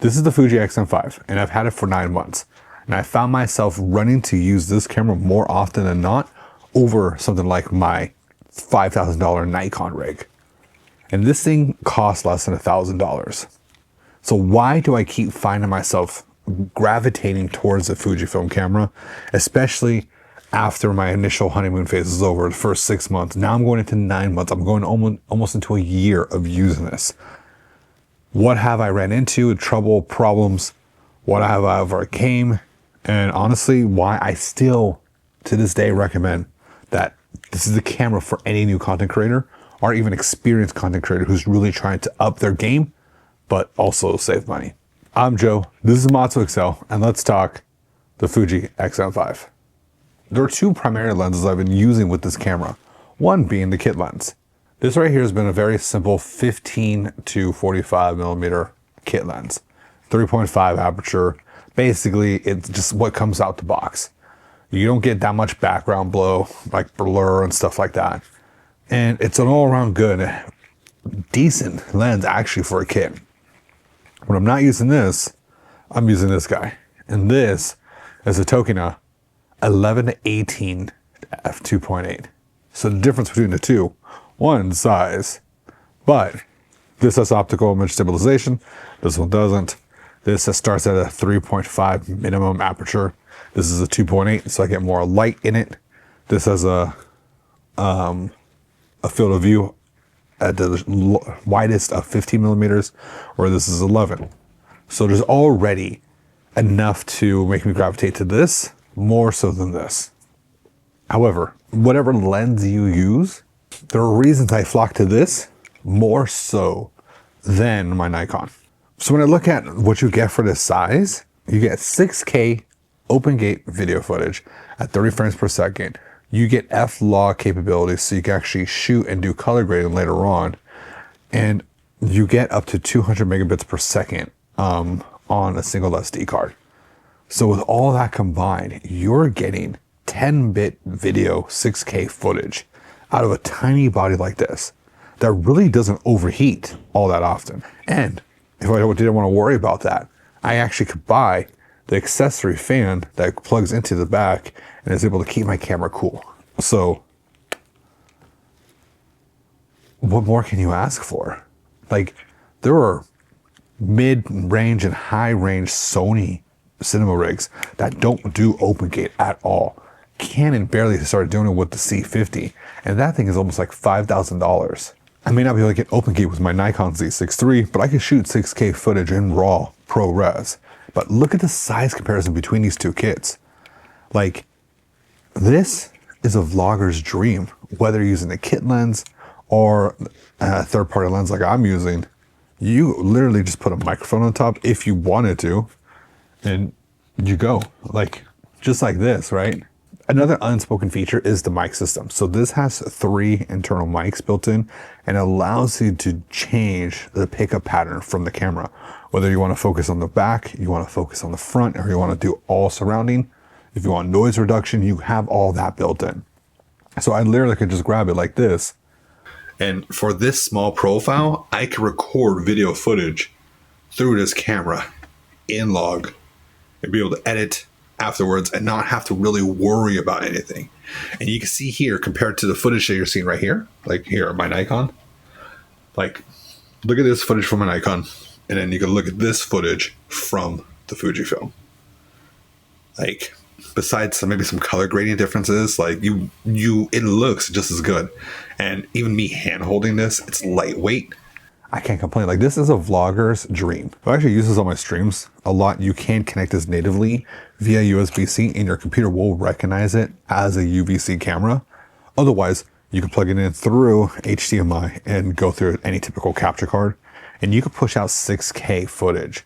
This is the Fuji X-M5, and I've had it for 9 months. And I found myself running to use this camera more often than not over something like my $5,000 Nikon rig. And this thing costs less than $1,000. So why do I keep finding myself gravitating towards the Fujifilm camera, especially after my initial honeymoon phase is over, the first 6 months? Now I'm going into 9 months. I'm going almost into a year of using this. What have I ran into? Trouble, problems? What have I overcame? And honestly, why I still, to this day, recommend that this is the camera for any new content creator or even experienced content creator who's really trying to up their game, but also save money. I'm Joe, this is MatsuXL, and let's talk the Fuji X-M5. There are two primary lenses I've been using with this camera, one being the kit lens. This right here has been a very simple 15 to 45 millimeter kit lens, 3.5 aperture. Basically, it's just what comes out the box. You don't get that much background blow, like blur and stuff like that. And it's an all-around good, decent lens actually for a kit. When I'm not using this, I'm using this guy. And this is a Tokina 11 to 18 f2.8. So the difference between the two, one size, but this has optical image stabilization. This one doesn't. This starts at a 3.5 minimum aperture. This is a 2.8, so I get more light in it. This has a field of view at the widest of 15 millimeters, where this is 11. So there's already enough to make me gravitate to this more so than this. However, whatever lens you use, there are reasons I flock to this more so than my Nikon. So when I look at what you get for this size, you get 6K open gate video footage at 30 frames per second. You get F-Log capabilities, so you can actually shoot and do color grading later on. And you get up to 200 megabits per second on a single SD card. So with all that combined, you're getting 10-bit video 6K footage out of a tiny body like this that really doesn't overheat all that often. And if I didn't want to worry about that, I actually could buy the accessory fan that plugs into the back and is able to keep my camera cool. So what more can you ask for? Like, there are mid-range and high-range Sony cinema rigs that don't do open gate at all. Canon barely started doing it with the C50, and that thing is almost like $5,000. I may not be able to get open gate with my Nikon Z6 III, but I can shoot 6K footage in RAW ProRes. But look at the size comparison between these two kits. Like, this is a vlogger's dream, whether you're using a kit lens or a third-party lens like I'm using. You literally just put a microphone on top if you wanted to, and you go, like, just like this, right? Another unspoken feature is the mic system. So this has 3 internal mics built in and allows you to change the pickup pattern from the camera. Whether you want to focus on the back, you want to focus on the front, or you want to do all surrounding. If you want noise reduction, you have all that built in. So I literally could just grab it like this. And for this small profile, I can record video footage through this camera in log and be able to edit afterwards and not have to really worry about anything. And you can see here, compared to the footage that you're seeing right here, like here, my Nikon, like, look at this footage from my Nikon, and then you can look at this footage from the Fujifilm. Like, besides maybe some color grading differences, like it looks just as good. And even me hand holding this, it's lightweight. I can't complain. Like, this is a vlogger's dream. I actually use this on my streams a lot. You can connect this natively via USB-C, and your computer will recognize it as a UVC camera. Otherwise, you can plug it in through HDMI and go through any typical capture card, and you can push out 6K footage.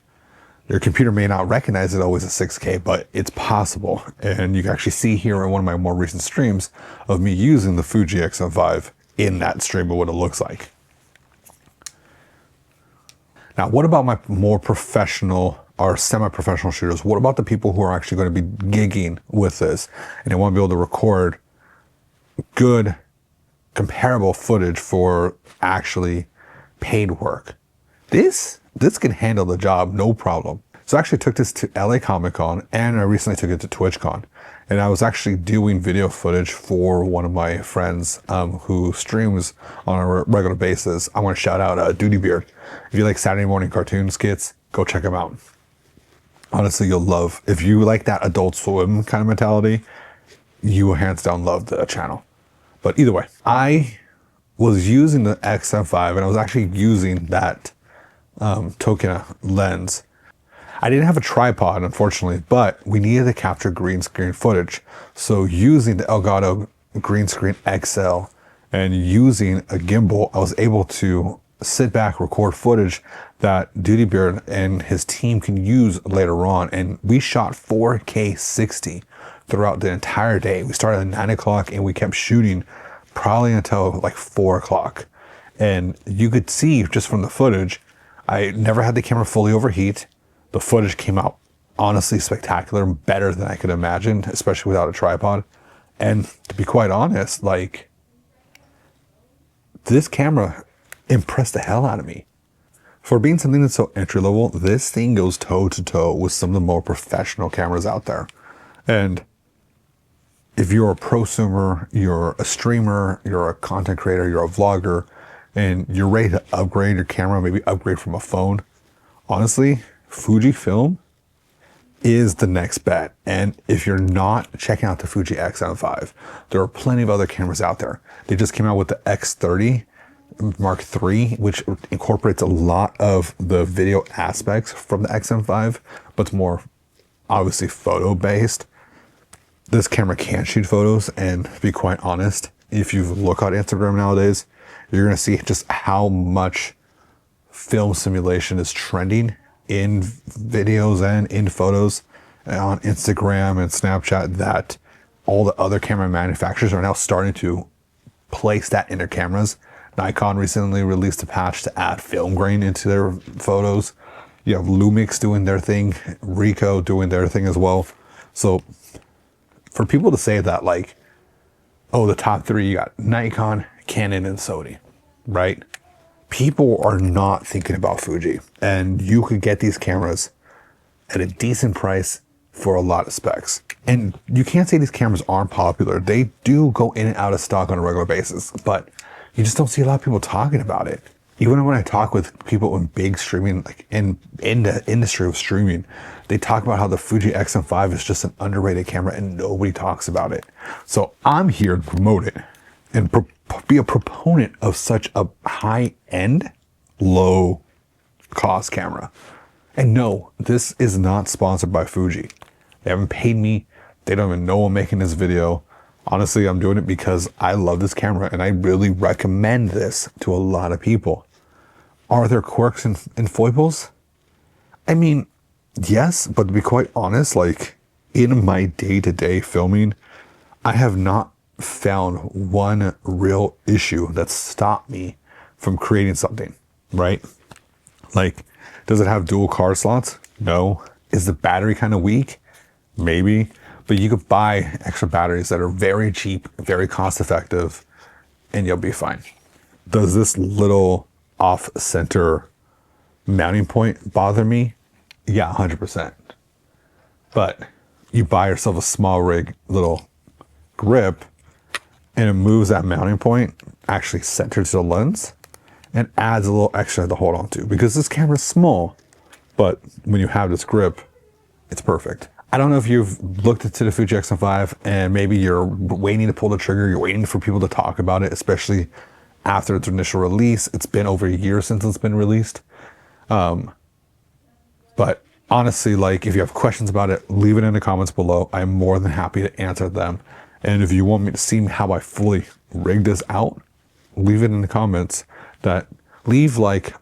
Your computer may not recognize it always as 6K, but it's possible. And you can actually see here in one of my more recent streams of me using the Fuji X-M5 in that stream of what it looks like. Now, what about my more professional or semi-professional shooters? What about the people who are actually going to be gigging with this and they want to be able to record good, comparable footage for actually paid work? this can handle the job, no problem. So I actually took this to LA Comic Con, and I recently took it to TwitchCon. And I was actually doing video footage for one of my friends who streams on a regular basis. I want to shout out Duty Beard. If you like Saturday morning cartoon skits, go check him out. Honestly, you'll love, if you like that Adult Swim kind of mentality, you will hands down love the channel. But either way, I was using the X-M5 and I was actually using that Tokina lens. I didn't have a tripod, unfortunately, but we needed to capture green screen footage. So using the Elgato green screen XL and using a gimbal, I was able to sit back, record footage that Duty Beard and his team can use later on. And we shot 4K 60 throughout the entire day. We started at 9 o'clock and we kept shooting probably until like 4 o'clock. And you could see just from the footage, I never had the camera fully overheat. The footage came out honestly spectacular, better than I could imagine, especially without a tripod. And to be quite honest, like, this camera impressed the hell out of me. For being something that's so entry level, this thing goes toe to toe with some of the more professional cameras out there. And if you're a prosumer, you're a streamer, you're a content creator, you're a vlogger, and you're ready to upgrade your camera, maybe upgrade from a phone, honestly, Fujifilm is the next bet. And if you're not checking out the Fuji X-M5, there are plenty of other cameras out there. They just came out with the X30 Mark III, which incorporates a lot of the video aspects from the X-M5, but it's more obviously photo based. This camera can shoot photos, and to be quite honest, if you look on Instagram nowadays, you're gonna see just how much film simulation is trending in videos and in photos on Instagram and Snapchat, that all the other camera manufacturers are now starting to place that in their cameras. Nikon recently released a patch to add film grain into their photos. You have Lumix doing their thing, Ricoh doing their thing as well. So for people to say that, like, oh, the top three, you got Nikon, Canon, and Sony, right? People are not thinking about Fuji, and you could get these cameras at a decent price for a lot of specs. And you can't say these cameras aren't popular. They do go in and out of stock on a regular basis, but you just don't see a lot of people talking about it. Even when I talk with people in big streaming, like in the industry of streaming, they talk about how the Fuji X-M5 is just an underrated camera and nobody talks about it. So I'm here to promote it and be a proponent of such a high-end, low-cost camera. And no, this is not sponsored by Fuji. They haven't paid me. They don't even know I'm making this video. Honestly, I'm doing it because I love this camera and I really recommend this to a lot of people. Are there quirks and foibles? I mean, yes, but to be quite honest, like, in my day-to-day filming, I have not found one real issue that stopped me from creating something, right? Like, does it have dual card slots? No. Is the battery kind of weak? Maybe. But you could buy extra batteries that are very cheap, very cost effective, and you'll be fine. Does this little off-center mounting point bother me? Yeah, 100%. But you buy yourself a SmallRig little grip, and it moves that mounting point actually centered to the lens and adds a little extra to hold on to, because this camera is small, but when you have this grip, it's perfect. I don't know if you've looked into the Fuji X-M5 and maybe you're waiting to pull the trigger, you're waiting for people to talk about it, especially after its initial release. It's been over a year since it's been released. But honestly, like, if you have questions about it, leave it in the comments below. I'm more than happy to answer them. And if you want me to see how I fully rig this out, leave it in the comments. Leave like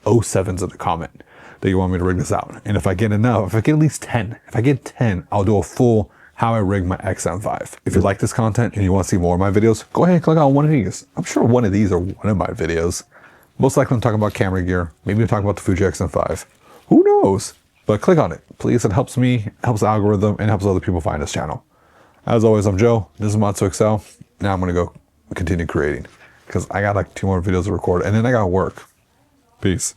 07s in the comment that you want me to rig this out. And if I get enough, if I get at least 10, I'll do a full how I rig my X-M5. If you like this content and you want to see more of my videos, go ahead and click on one of these. I'm sure one of these are one of my videos. Most likely I'm talking about camera gear. Maybe I'm talking about the Fuji X-M5. Who knows? But click on it, please. It helps me, helps the algorithm, and helps other people find this channel. As always, I'm Joe. This is MatsuXL. Now I'm gonna go continue creating because I got like 2 more videos to record and then I gotta work. Peace.